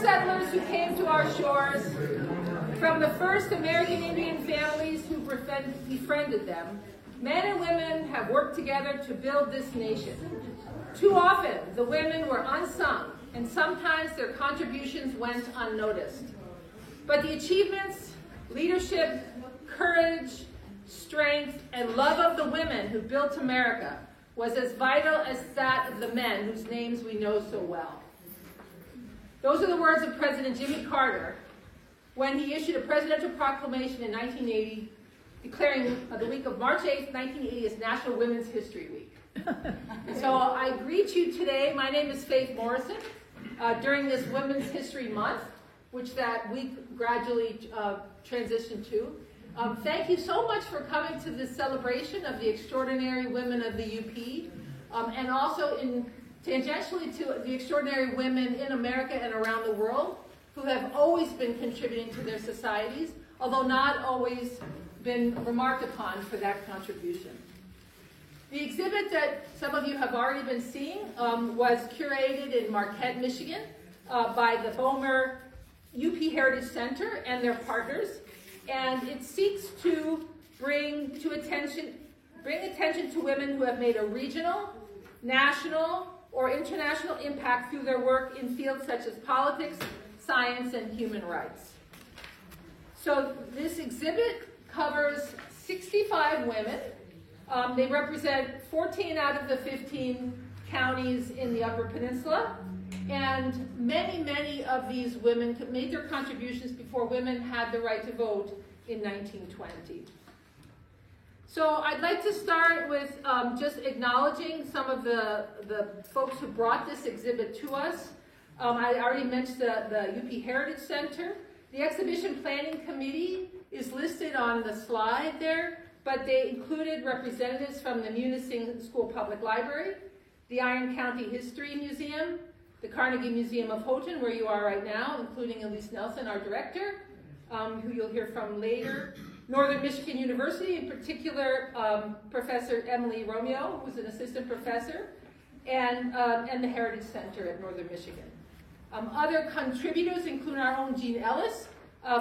settlers who came to our shores, from the first American Indian families who befriended them, men and women have worked together to build this nation. Too often, the women were unsung, and sometimes their contributions went unnoticed. But the achievements, leadership, courage, strength, and love of the women who built America was as vital as that of the men whose names we know so well. Those are the words of President Jimmy Carter when he issued a presidential proclamation in 1980 declaring the week of March 8th, 1980 as National Women's History Week. And so I greet you today. My name is Faith Morrison. During this Women's History Month, which that week gradually transitioned to. Thank you so much for coming to this celebration of the extraordinary women of the UP, and also tangentially to the extraordinary women in America and around the world who have always been contributing to their societies, although not always been remarked upon for that contribution. The exhibit that some of you have already been seeing was curated in Marquette, Michigan by the Bomer UP Heritage Center and their partners, and it seeks to bring attention to women who have made a regional, national, or international impact through their work in fields such as politics, science, and human rights. So this exhibit covers 65 women. They represent 14 out of the 15 counties in the Upper Peninsula, and many of these women made their contributions before women had the right to vote in 1920. So I'd like to start with just acknowledging some of the folks who brought this exhibit to us. I already mentioned the UP Heritage Center. The Exhibition Planning Committee is listed on the slide there, but they included representatives from the Munising School Public Library, the Iron County History Museum, the Carnegie Museum of Houghton, where you are right now, including Elise Nelson, our director, who you'll hear from later, Northern Michigan University, in particular Professor Emily Romeo, who's an assistant professor, and the Heritage Center at Northern Michigan. Other contributors include our own Jean Ellis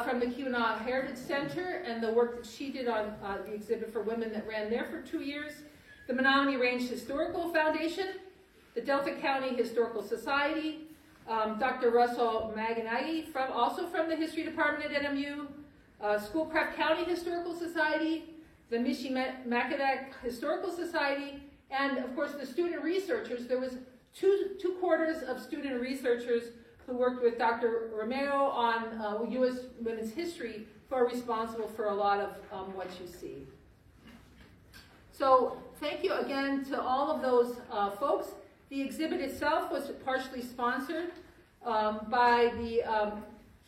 from the Keweenaw Heritage Center and the work that she did on the exhibit for women that ran there for 2 years, the Menominee Range Historical Foundation, the Delta County Historical Society, Dr. Russell Maganagi, also from the History Department at NMU, Schoolcraft County Historical Society, the Michilimackinac Historical Society, and of course the student researchers. There was two quarters of student researchers who worked with Dr. Romero on U.S. women's history, who are responsible for a lot of what you see. So thank you again to all of those folks. The exhibit itself was partially sponsored by the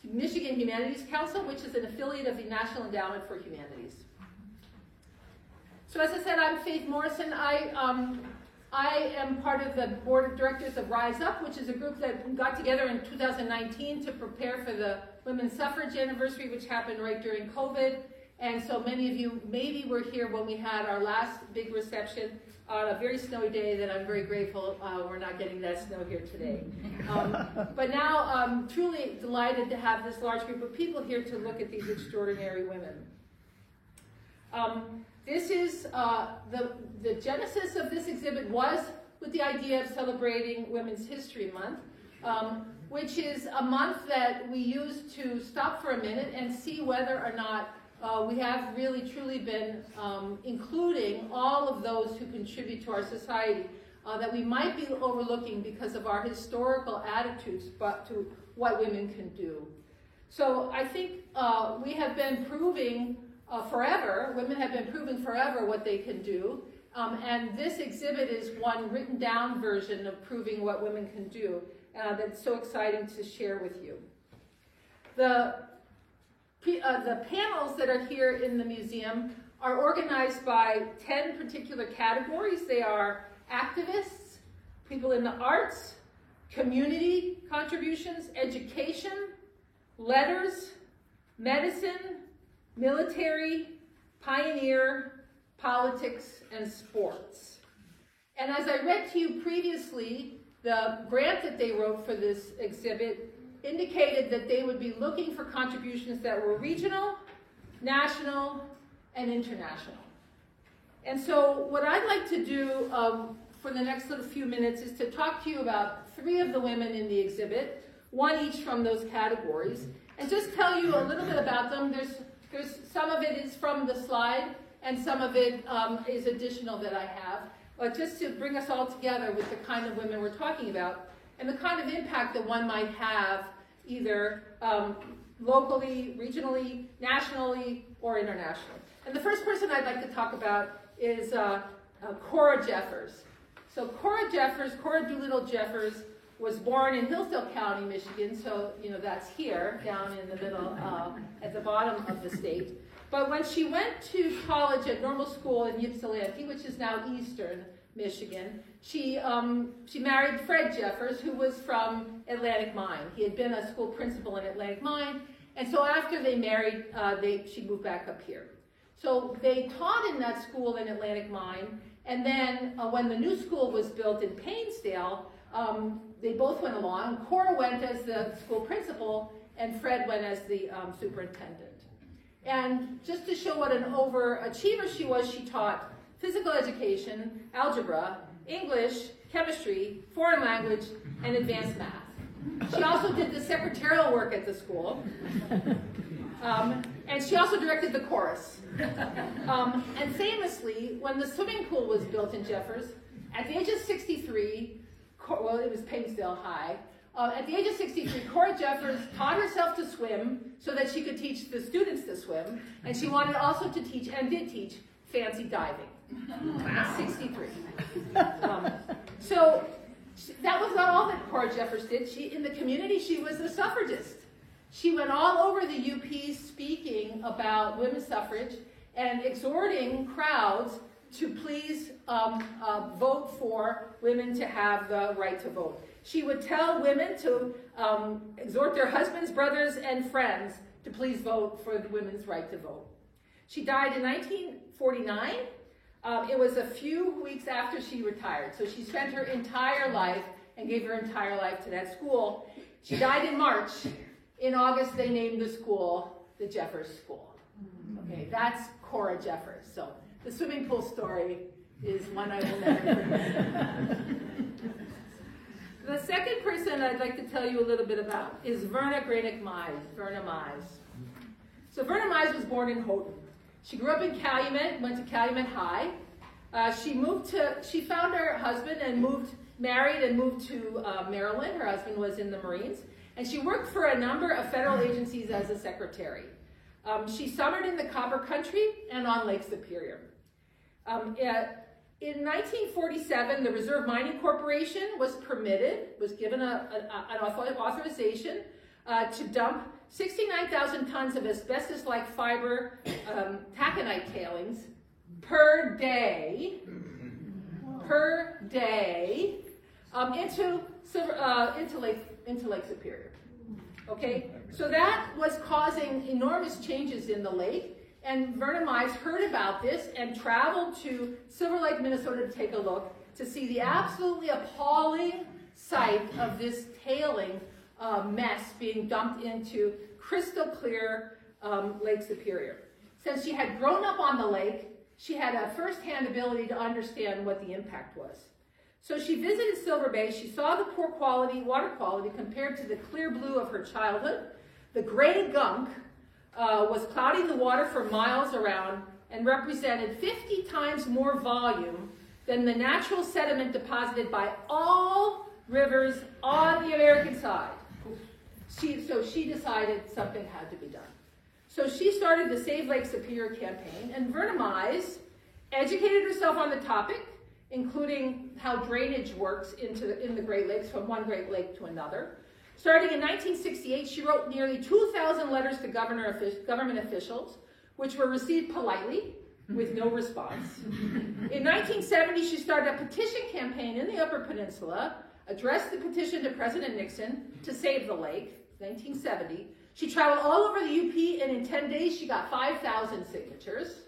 Michigan Humanities Council, which is an affiliate of the National Endowment for Humanities. So as I said, I'm Faith Morrison. I am part of the board of directors of Rise Up, which is a group that got together in 2019 to prepare for the Women's Suffrage Anniversary, which happened right during COVID. And so many of you maybe were here when we had our last big reception on a very snowy day that I'm very grateful we're not getting that snow here today. But now I'm truly delighted to have this large group of people here to look at these extraordinary women. This is the genesis of this exhibit was with the idea of celebrating Women's History Month, which is a month that we use to stop for a minute and see whether or not we have really truly been including all of those who contribute to our society that we might be overlooking because of our historical attitudes but to what women can do. So I think we have been proving forever, women have been proving forever what they can do, and this exhibit is one written down version of proving what women can do that's so exciting to share with you. The panels that are here in the museum are organized by 10 particular categories. They are activists, people in the arts, community contributions, education, letters, medicine, military, pioneer, politics, and sports. And as I read to you previously, the grant that they wrote for this exhibit indicated that they would be looking for contributions that were regional, national, and international. And so what I'd like to do for the next little few minutes is to talk to you about 3 of the women in the exhibit, 1 each from those categories, and just tell you a little bit about them. There's some of it is from the slide, and some of it is additional that I have, but just to bring us all together with the kind of women we're talking about, and the kind of impact that one might have either locally, regionally, nationally, or internationally. And the first person I'd like to talk about is Cora Jeffers. So Cora Doolittle Jeffers was born in Hillsdale County, Michigan, so that's here, down in the middle, at the bottom of the state. But when she went to college at Normal School in Ypsilanti, which is now Eastern Michigan, she married Fred Jeffers, who was from Atlantic Mine. He had been a school principal in Atlantic Mine, and so after they married, she moved back up here. So they taught in that school in Atlantic Mine, and then when the new school was built in Painesdale, they both went along. Cora went as the school principal, and Fred went as the superintendent. And just to show what an overachiever she was, she taught physical education, algebra, English, chemistry, foreign language, and advanced math. She also did the secretarial work at the school. And she also directed the chorus. And famously, when the swimming pool was built in Jeffers, at the age of 63, well, it was Painesdale High, at the age of 63, Cora Jeffers taught herself to swim so that she could teach the students to swim, and she wanted also to teach, and did teach, fancy diving. At 63. So that was not all that Cora Jeffers did. In the community, she was a suffragist. She went all over the UP speaking about women's suffrage and exhorting crowds to please vote for women to have the right to vote. She would tell women to exhort their husbands, brothers, and friends to please vote for the women's right to vote. She died in 1949. It was a few weeks after she retired. So she spent her entire life and gave her entire life to that school. She died in March. In August, they named the school the Jeffers School. Okay, that's Cora Jeffers. So the swimming pool story is one I will never forget. The second person I'd like to tell you a little bit about is Verna Granick Mize, Verna Mize. So Verna Mize was born in Houghton. She grew up in Calumet, went to Calumet High. She found her husband and married and moved to Maryland. Her husband was in the Marines. And she worked for a number of federal agencies as a secretary. She summered in the Copper Country and on Lake Superior. In 1947, the Reserve Mining Corporation was given an authorization to dump 69,000 tons of asbestos-like fiber taconite tailings per day into Lake Superior. Okay, so that was causing enormous changes in the lake, and Verna Mize heard about this and traveled to Silver Lake, Minnesota to take a look to see the absolutely appalling sight of this tailing mess being dumped into crystal clear Lake Superior. Since she had grown up on the lake, she had a first-hand ability to understand what the impact was. So she visited Silver Bay. She saw the poor water quality compared to the clear blue of her childhood. The gray gunk was clouding the water for miles around and represented 50 times more volume than the natural sediment deposited by all rivers on the American side. So she decided something had to be done. So she started the Save Lake Superior campaign, and Verna Mize educated herself on the topic, including how drainage works in the Great Lakes from one Great Lake to another. Starting in 1968, she wrote nearly 2,000 letters to government officials, which were received politely with no response. In 1970, she started a petition campaign in the Upper Peninsula, addressed the petition to President Nixon to save the lake, 1970. She traveled all over the UP, and in 10 days, she got 5,000 signatures.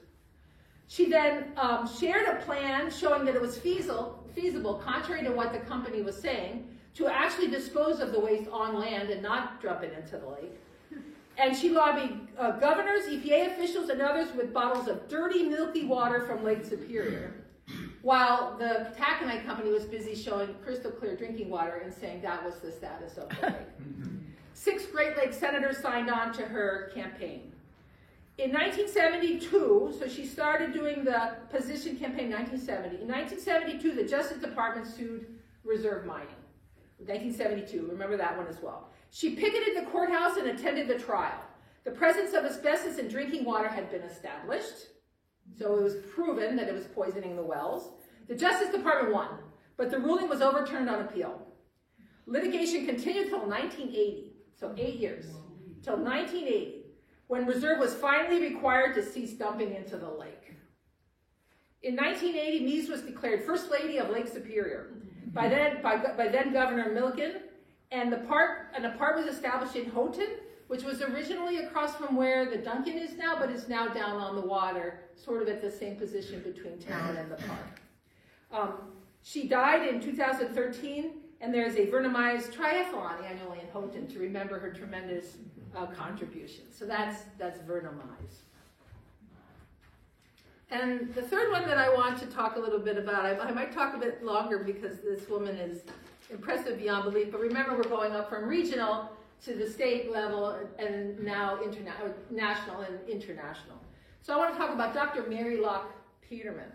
She then shared a plan showing that it was feasible feasible, contrary to what the company was saying, to actually dispose of the waste on land and not dump it into the lake. And she lobbied governors, EPA officials, and others with bottles of dirty, milky water from Lake Superior, while the taconite company was busy showing crystal clear drinking water and saying that was the status of the lake. 6 Great Lakes senators signed on to her campaign. In 1972, so she started doing the position campaign in 1970. In 1972, the Justice Department sued Reserve Mining. 1972, remember that one as well. She picketed the courthouse and attended the trial. The presence of asbestos in drinking water had been established, so it was proven that it was poisoning the wells. The Justice Department won, but the ruling was overturned on appeal. Litigation continued until 1980, so 8 years, till 1980, when Reserve was finally required to cease dumping into the lake. In 1980, Mies was declared First Lady of Lake Superior by then Governor Milliken, and a park was established in Houghton, which was originally across from where the Duncan is now, but is now down on the water, sort of at the same position between town and the park. She died in 2013, and there's a Verna Mize triathlon annually in Houghton to remember her tremendous contributions. So that's Verna Mize. And the third one that I want to talk a little bit about, I might talk a bit longer because this woman is impressive beyond belief, but remember we're going up from regional to the state level and now national and international. So I want to talk about Dr. Mary Locke Peterman.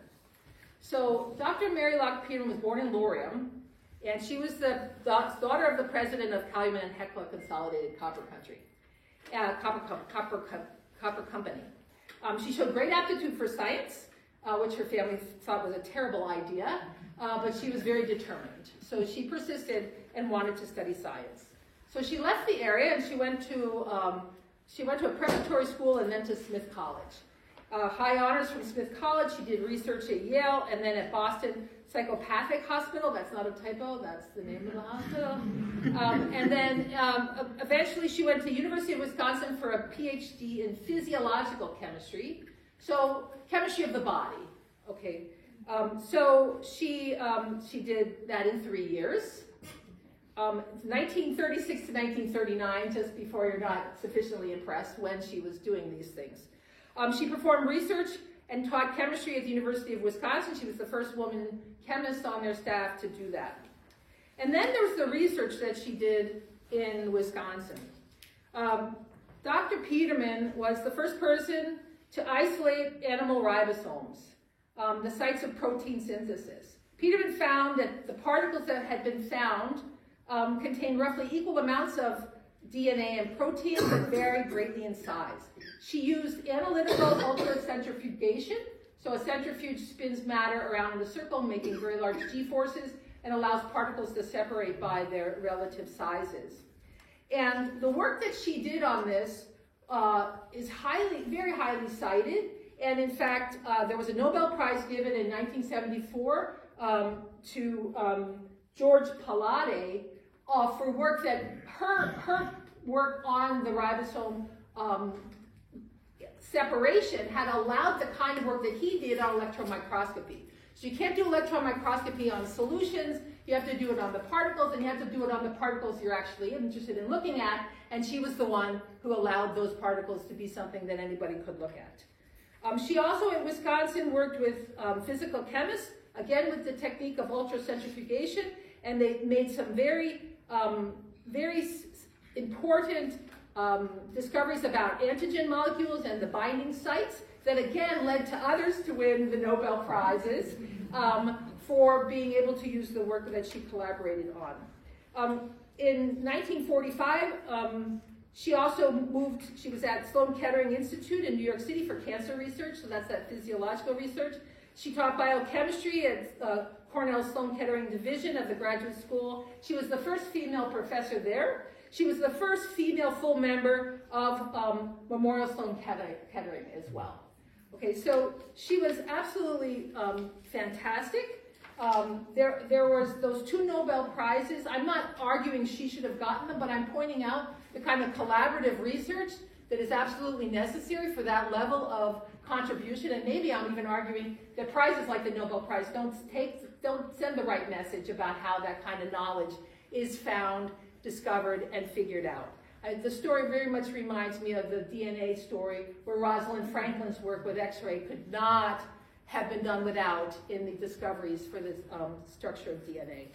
So Dr. Mary Locke Peterman was born in Laurium, and she was the daughter of the president of Calumet and Hecla Consolidated Copper Company. She showed great aptitude for science, which her family thought was a terrible idea, but she was very determined. So she persisted and wanted to study science. So she left the area and she went to a preparatory school and then to Smith College. High honors from Smith College. She did research at Yale and then at Boston Psychopathic Hospital. That's not a typo, that's the name of the hospital. And then eventually she went to University of Wisconsin for a PhD in physiological chemistry. So chemistry of the body, okay. So she did that in 3 years. 1936 to 1939, just before you're not sufficiently impressed when she was doing these things. She performed research and taught chemistry at the University of Wisconsin. She was the first woman chemist on their staff to do that. And then there was the research that she did in Wisconsin. Dr. Peterman was the first person to isolate animal ribosomes, the sites of protein synthesis. Peterman found that the particles that had been found contained roughly equal amounts of DNA and proteins that vary greatly in size. She used analytical ultracentrifugation, so a centrifuge spins matter around in a circle, making very large g-forces, and allows particles to separate by their relative sizes. And the work that she did on this is very highly cited, and in fact, there was a Nobel Prize given in 1974 to George Palade for work that her work on the ribosome separation had allowed the kind of work that he did on electron microscopy. So you can't do electron microscopy on solutions, you have to do it on the particles, and you have to do it on the particles you're actually interested in looking at, and she was the one who allowed those particles to be something that anybody could look at. She also in Wisconsin worked with physical chemists, again with the technique of ultracentrifugation, and they made some very important discoveries about antigen molecules and the binding sites that again led to others to win the Nobel Prizes for being able to use the work that she collaborated on. In 1945, she was at Sloan Kettering Institute in New York City for cancer research, so that's that physiological research. She taught biochemistry at Cornell Sloan Kettering Division of the Graduate School. She was the first female professor there. She was the first female full member of Memorial Sloan Kettering as well. Okay, so she was absolutely fantastic. There was those 2 Nobel Prizes. I'm not arguing she should have gotten them, but I'm pointing out the kind of collaborative research that is absolutely necessary for that level of contribution. And maybe I'm even arguing that prizes like the Nobel Prize don't take don't send the right message about how that kind of knowledge is found, discovered, and figured out. The story very much reminds me of the DNA story where Rosalind Franklin's work with X-ray could not have been done without in the discoveries for the structure of DNA.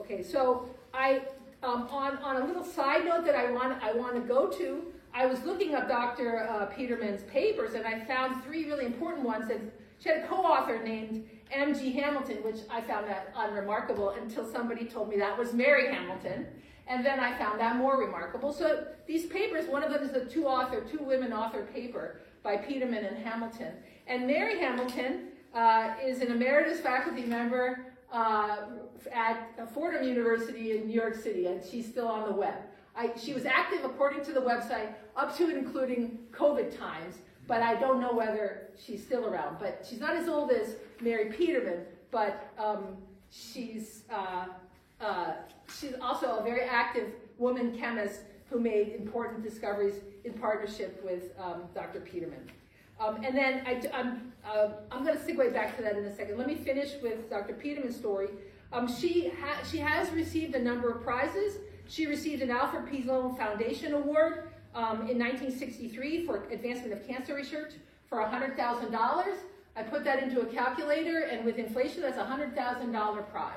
Okay, so on a little side note that I want to go to, I was looking up Dr. Peterman's papers, and I found 3 really important ones. And she had a co-author named M.G. Hamilton, which I found that unremarkable until somebody told me that was Mary Hamilton. And then I found that more remarkable. So these papers, one of them is a two-women author paper by Peterman and Hamilton. And Mary Hamilton is an emeritus faculty member at Fordham University in New York City, and she's still on the web. She was active, according to the website, up to and including COVID times, but I don't know whether she's still around. But she's not as old as Mary Peterman, but she's also a very active woman chemist who made important discoveries in partnership with Dr. Peterman. And then I'm going to segue back to that in a second. Let me finish with Dr. Peterman's story. She has received a number of prizes. She received an Alfred P. Sloan Foundation Award in 1963 for advancement of cancer research for $100,000. I put that into a calculator, and with inflation, that's a $100,000 prize.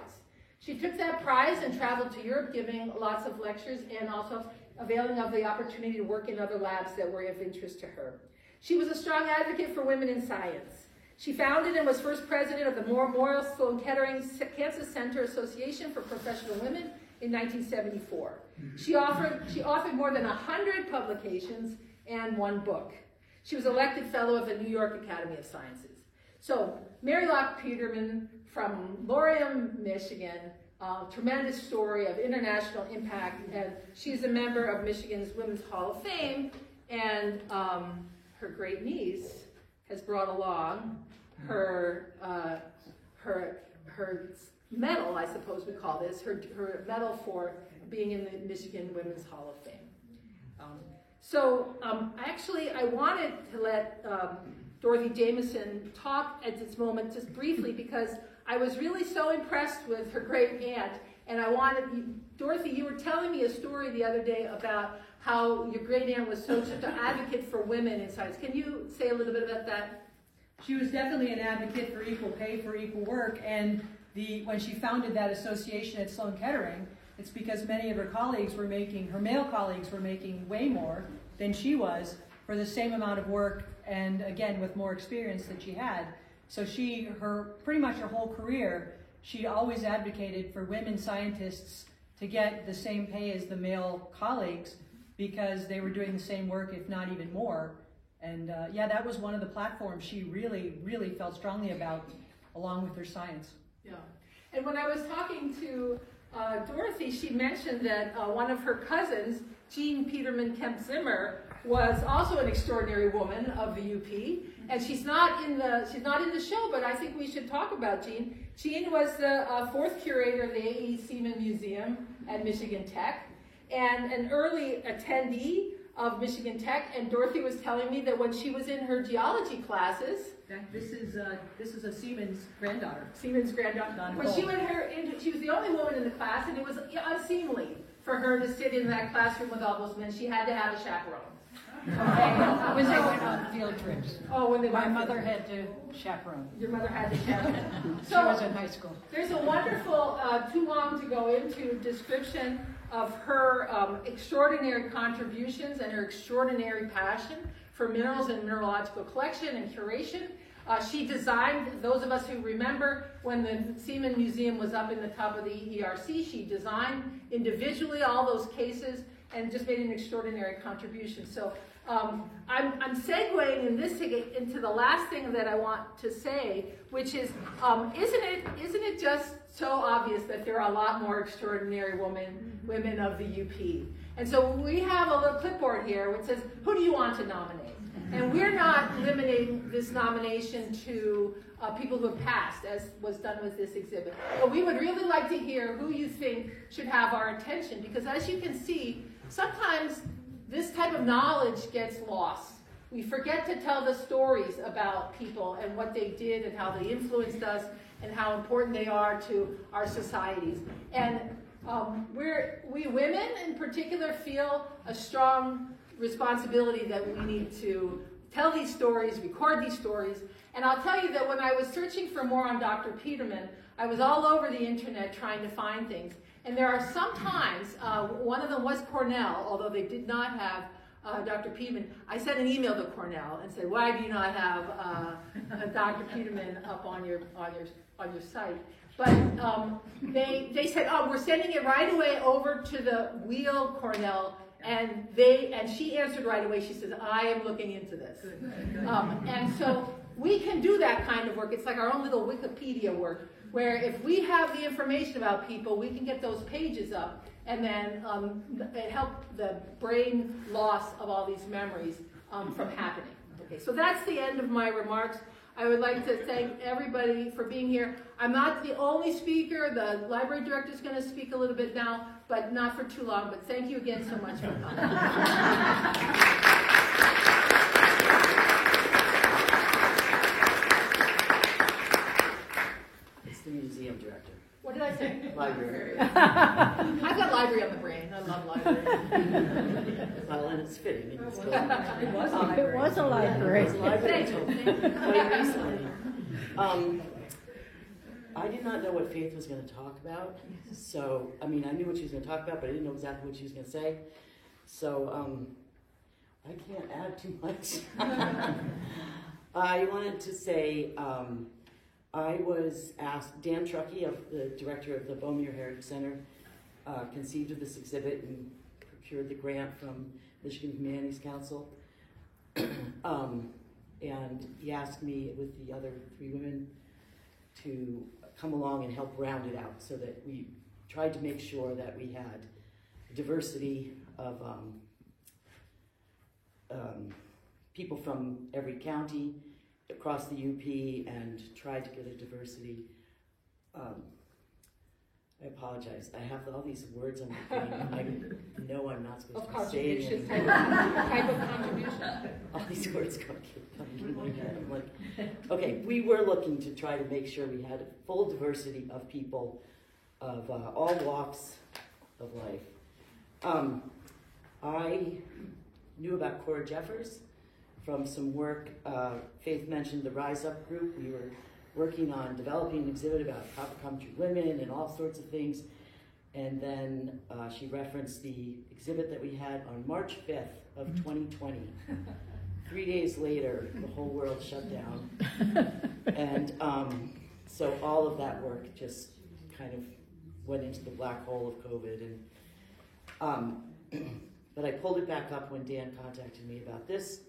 She took that prize and traveled to Europe, giving lots of lectures and also availing of the opportunity to work in other labs that were of interest to her. She was a strong advocate for women in science. She founded and was first president of the Memorial Sloan Kettering Cancer Center Association for Professional Women in 1974. She authored more than 100 publications and 1 book. She was elected fellow of the New York Academy of Sciences. So, Mary Locke Peterman from Laurium, Michigan, tremendous story of international impact, and she's a member of Michigan's Women's Hall of Fame, and her great niece has brought along her medal, I suppose we call this, her medal for being in the Michigan Women's Hall of Fame. Actually, I wanted to let Dorothy Jameson talk at this moment just briefly because I was really so impressed with her great aunt, and I wanted, Dorothy, you were telling me a story the other day about how your great aunt was such an advocate for women in science. Can you say a little bit about that? She was definitely an advocate for equal pay for equal work, and when she founded that association at Sloan Kettering, it's because many of her colleagues were making, her male colleagues were making way more than she was for the same amount of work, and again with more experience that she had. So pretty much her whole career, she always advocated for women scientists to get the same pay as the male colleagues because they were doing the same work, if not even more. And yeah, that was one of the platforms she really, really felt strongly about, along with her science. Yeah, and when I was talking to Dorothy, she mentioned that one of her cousins, Jean Peterman Kemp Zimmer, was also an extraordinary woman of the UP, and she's not in the show, but I think we should talk about Jean. Jean was the 4th curator of the A.E. Seaman Museum at Michigan Tech, and an early attendee of Michigan Tech, and Dorothy was telling me that when she was in her geology classes, this is a Siemens granddaughter. Siemens granddaughter. When she went she was the only woman in the class, and it was unseemly for her to sit in that classroom with all those men. She had to have a chaperone. Okay. When they went on field trips. Oh, when my mother had to chaperone. Your mother had to chaperone. So she was in high school. There's a wonderful, too long to go into, description of her extraordinary contributions and her extraordinary passion for minerals and mineralogical collection and curation. She designed, those of us who remember when the Seaman Museum was up in the top of the ERC, she designed individually all those cases and just made an extraordinary contribution. So I'm segueing in this into the last thing that I want to say, which is, isn't it just so obvious that there are a lot more extraordinary women of the UP? And so we have a little clipboard here which says, who do you want to nominate? And we're not limiting this nomination to people who have passed, as was done with this exhibit. But we would really like to hear who you think should have our attention, because as you can see, sometimes this type of knowledge gets lost. We forget to tell the stories about people and what they did and how they influenced us. and how important they are to our societies. And we women in particular feel a strong responsibility that we need to tell these stories, record these stories. And I'll tell you that when I was searching for more on Dr. Peterman, I was all over the internet trying to find things. And there are sometimes, one of them was Cornell, although they did not have Dr. Peterman. I sent an email to Cornell and said, why do you not have Dr. Peterman up on your site? But they said, oh, we're sending it right away over to the Wheel Cornell. And she answered right away. She says, I am looking into this. And so we can do that kind of work. It's like our own little Wikipedia work, where if we have the information about people, we can get those pages up and then help the brain loss of all these memories from happening. Okay, so that's the end of my remarks. I would like to thank everybody for being here. I'm not the only speaker. The library director is going to speak a little bit now, but not for too long. But thank you again so much for coming. It's the museum director. What did I say? Library. I've got library on the brain. I love library. Well, and it's fitting. It was It was a library. Thank you. Quite recently. I did not know what Faith was going to talk about. So, I mean, I knew what she was going to talk about, but I didn't know exactly what she was going to say. So, I can't add too much. I wanted to say, I was asked, Dan Truckee, the director of the Beaumere Heritage Center, conceived of this exhibit and procured the grant from Michigan Humanities Council. And he asked me with the other 3 women to come along and help round it out so that we tried to make sure that we had diversity of people from every county across the UP and tried to get a diversity. I apologize. I have all these words on my brain. I know I'm not supposed to be saying anything. Type of contribution. All these words keep coming in my head. I'm like, okay, we were looking to try to make sure we had a full diversity of people of all walks of life. I knew about Cora Jeffers from some work. Faith mentioned the Rise Up group. We were working on developing an exhibit about copper country women and all sorts of things. And then she referenced the exhibit that we had on March 5th of 2020. 3 days later, the whole world shut down. And so all of that work just kind of went into the black hole of COVID. And but I pulled it back up when Dan contacted me about this.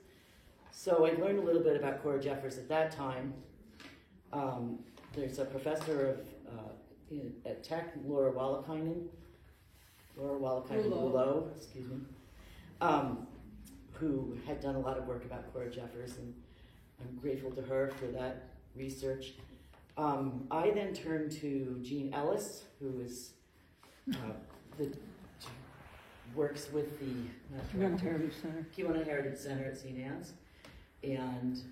So I learned a little bit about Cora Jeffers at that time. There's a professor at Tech, Laura Wallakainen, excuse me, who had done a lot of work about Cora Jeffers, and I'm grateful to her for that research. I then turned to Jean Ellis, who is works with the Kiwanis Heritage Center. Kiwanis Heritage Center at St. Anne's, and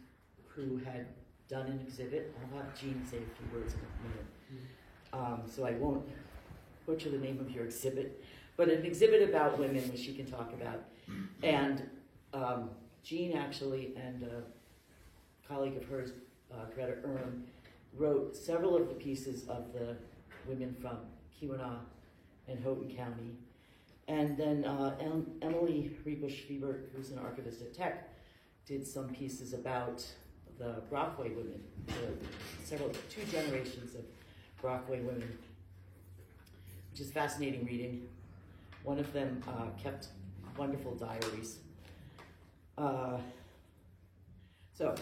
who had done an exhibit. I'll have Jean say a few words in a minute. So I won't butcher the name of your exhibit, but an exhibit about women which she can talk about. And Jean actually and a colleague of hers, Greta Erm, wrote several of the pieces of the women from Keweenaw and Houghton County. And then Emily Riebusch-Fiebert, who's an archivist at Tech, did some pieces about the Brockway women, two generations of Brockway women, which is fascinating reading. One of them kept wonderful diaries. Sorry.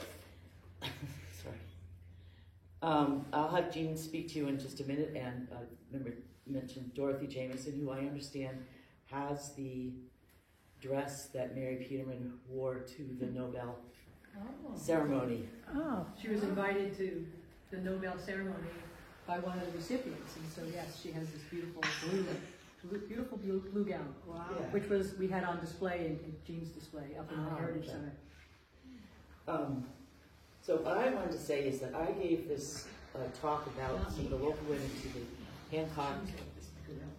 I'll have Jean speak to you in just a minute, and mention Dorothy Jameson, who I understand has the dress that Mary Peterman wore to the Nobel ceremony. Oh. She was invited to the Nobel ceremony by one of the recipients, and so yes, she has this beautiful blue gown, Wow. Yeah. which we had on display in Jean's display up in the Heritage Center. So what I wanted to say is that I gave this a talk about some of the local women to the Hancock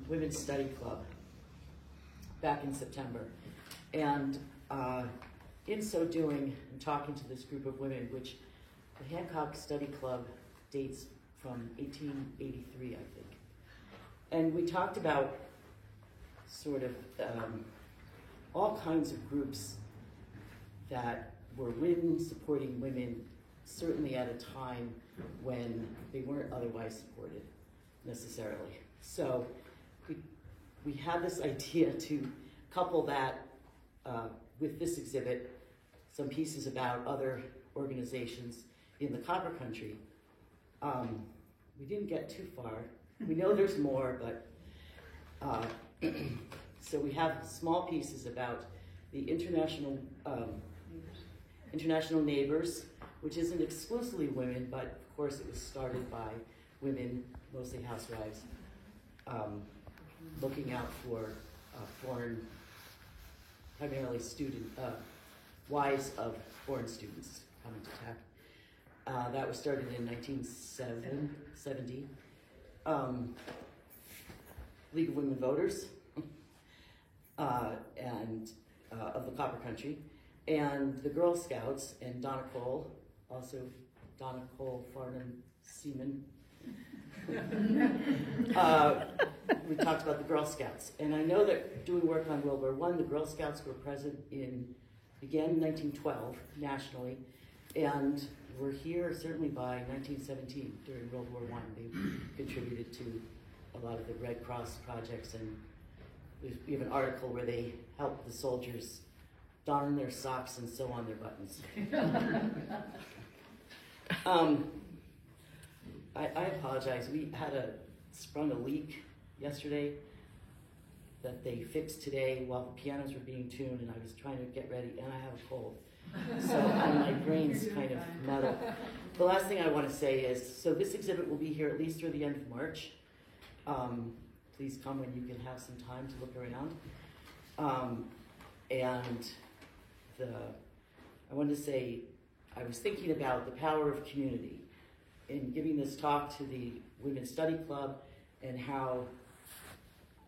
Women's Study Club back in September. And in so doing, and talking to this group of women, which the Hancock Study Club dates from 1883, I think. And we talked about sort of all kinds of groups that were women supporting women, certainly at a time when they weren't otherwise supported necessarily. So we had this idea to couple that with this exhibit, some pieces about other organizations in the Copper Country. We didn't get too far. We know there's more, but so we have small pieces about the International Neighbors, which isn't exclusively women, but of course it was started by women, mostly housewives, looking out for foreign, primarily wives of foreign students coming to Tech. That was started in 1970. League of Women Voters and of the Copper Country, and the Girl Scouts, and Donna Cole, also Donna Cole Farnham Seaman. We talked about the Girl Scouts, and I know that doing work on World War I, the Girl Scouts were present began in 1912 nationally, and were here certainly by 1917 during World War I. They contributed to a lot of the Red Cross projects, and we have an article where they helped the soldiers don on their socks and sew on their buttons. I apologize. We had sprung a leak yesterday that they fixed today while the pianos were being tuned, and I was trying to get ready, and I have a cold. So my brain's kind of muddled. The last thing I want to say is, so this exhibit will be here at least through the end of March. Please come when you can have some time to look around. I wanted to say, I was thinking about the power of community in giving this talk to the Women's Study Club, and how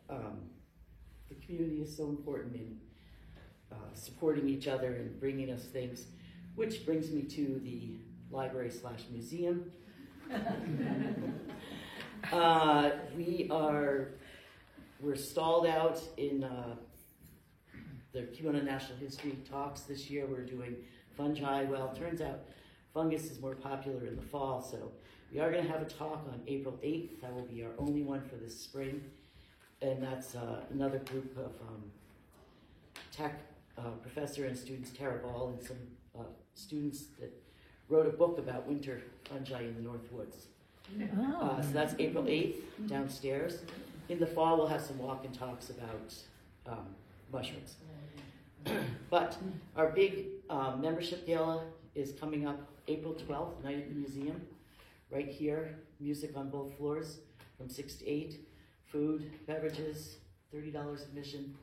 the community is so important in supporting each other and bringing us things, which brings me to the library/museum. We're stalled out in the Keweenaw National History talks this year. We're doing fungi. Well, it turns out fungus is more popular in the fall, so we are going to have a talk on April 8th. That will be our only one for this spring, and that's another group of Tech professor and students, Tara Ball, and some students that wrote a book about winter fungi in the North Woods. So that's April 8th, downstairs. In the fall, we'll have some walk and talks about mushrooms. But our big membership gala is coming up April 12th, night at the museum, right here. Music on both floors from 6 to 8. Food, beverages, $30 admission.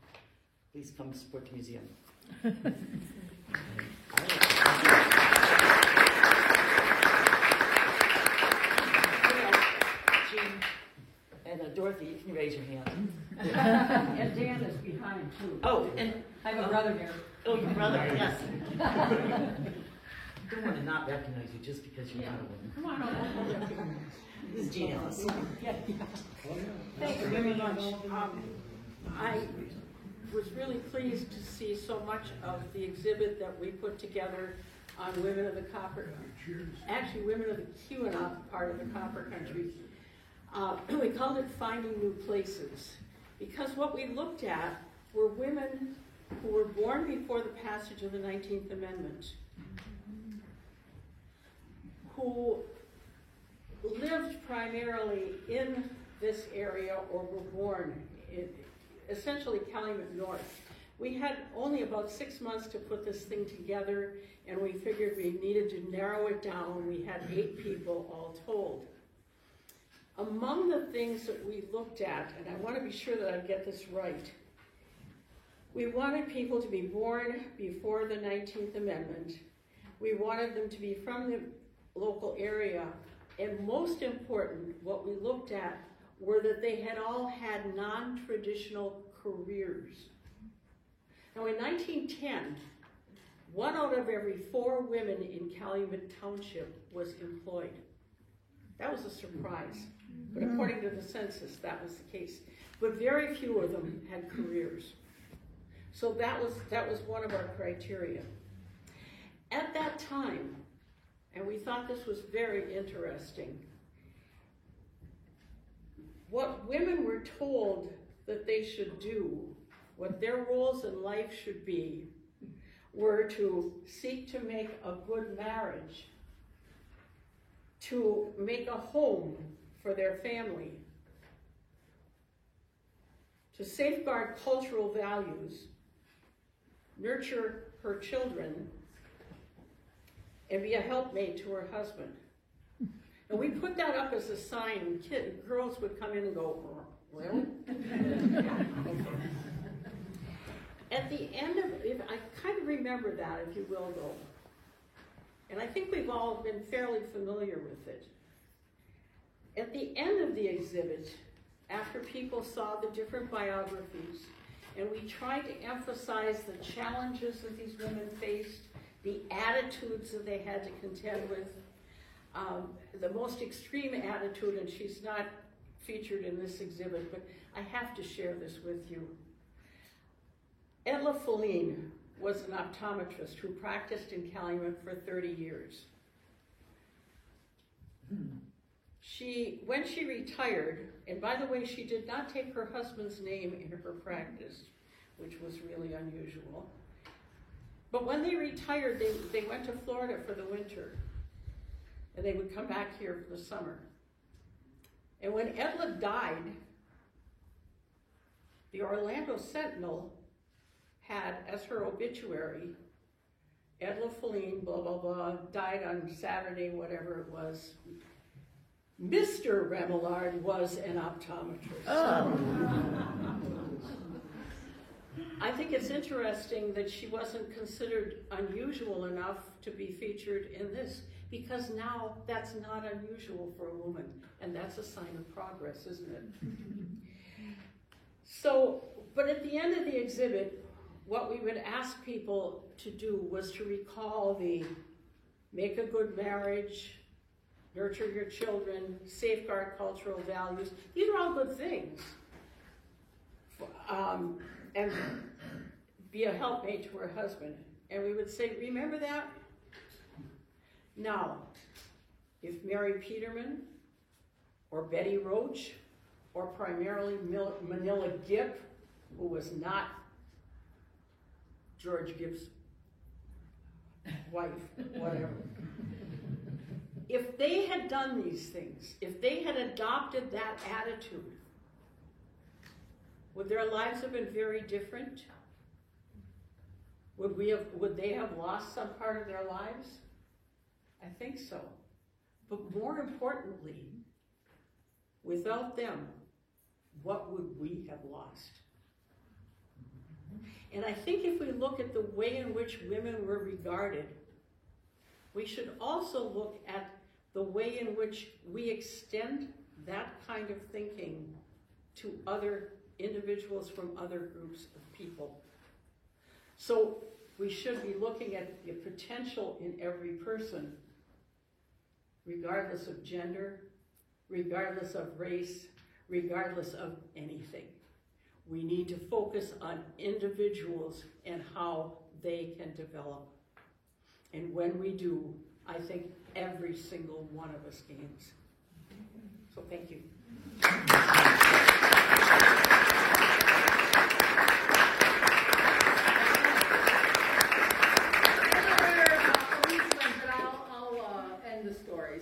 Please come support the museum. And Dorothy, you can raise your hand. And Dan is behind too. Oh, and I have a brother here. oh, your brother, yes. I don't want to not recognize you just because you're not a woman. Come on over. This is Jean Ellis. Thank you very much. I was really pleased to see so much of the exhibit that we put together on women of the Copper, actually women of the Keweenaw part of the Copper Country. We called it Finding New Places, because what we looked at were women who were born before the passage of the 19th Amendment, who lived primarily in this area or were born in essentially Calumet North. We had only about 6 months to put this thing together, and we figured we needed to narrow it down. We had 8 people all told. Among the things that we looked at, and I want to be sure that I get this right, we wanted people to be born before the 19th Amendment. We wanted them to be from the local area And most important, what we looked at were that they had all had non-traditional careers. Now in 1910, 1 out of every 4 women in Calumet Township was employed. That was a surprise, but according to the census, that was the case. But very few of them had careers. So that was one of our criteria. At that time, and we thought this was very interesting, what women were told that they should do, what their roles in life should be, were to seek to make a good marriage, to make a home for their family, to safeguard cultural values, nurture her children, and be a helpmate to her husband. And we put that up as a sign, and girls would come in and go, really? Okay. At the end of it, I kind of remember that, if you will, though. And I think we've all been fairly familiar with it. At the end of the exhibit, after people saw the different biographies, and we tried to emphasize the challenges that these women faced, the attitudes that they had to contend with, the most extreme attitude, and she's not featured in this exhibit, but I have to share this with you. Edla Feline was an optometrist who practiced in Calumet for 30 years. When she retired, and by the way, she did not take her husband's name in her practice, which was really unusual. But when they retired, they went to Florida for the winter, and they would come back here for the summer. And when Edla died, the Orlando Sentinel had as her obituary, Edla Feline, blah, blah, blah, died on Saturday, whatever it was. Mr. Remillard was an optometrist. Oh. I think it's interesting that she wasn't considered unusual enough to be featured in this, because now that's not unusual for a woman, and that's a sign of progress, isn't it? So, but at the end of the exhibit, what we would ask people to do was to recall the make a good marriage, nurture your children, safeguard cultural values. These are all good things. And be a helpmate to her husband. And we would say, remember that? Now, if Mary Peterman, or Betty Roach, or primarily Manila Gipp, who was not George Gibb's wife, whatever, if they had done these things, if they had adopted that attitude, would their lives have been very different? Would they have lost some part of their lives? I think so. But more importantly, without them, what would we have lost? And I think if we look at the way in which women were regarded, we should also look at the way in which we extend that kind of thinking to other individuals from other groups of people. So we should be looking at the potential in every person, regardless of gender, regardless of race, regardless of anything. We need to focus on individuals and how they can develop. And when we do, I think every single one of us gains. So thank you.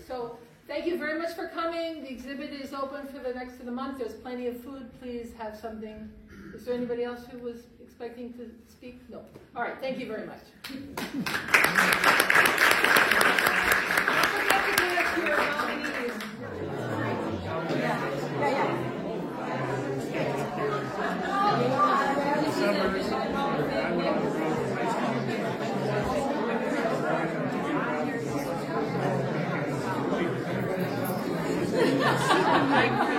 So thank you very much for coming. The exhibit is open for the next of the month. There's plenty of food. Please have something. Is there anybody else who was expecting to speak? No. All right. Thank you very much. Like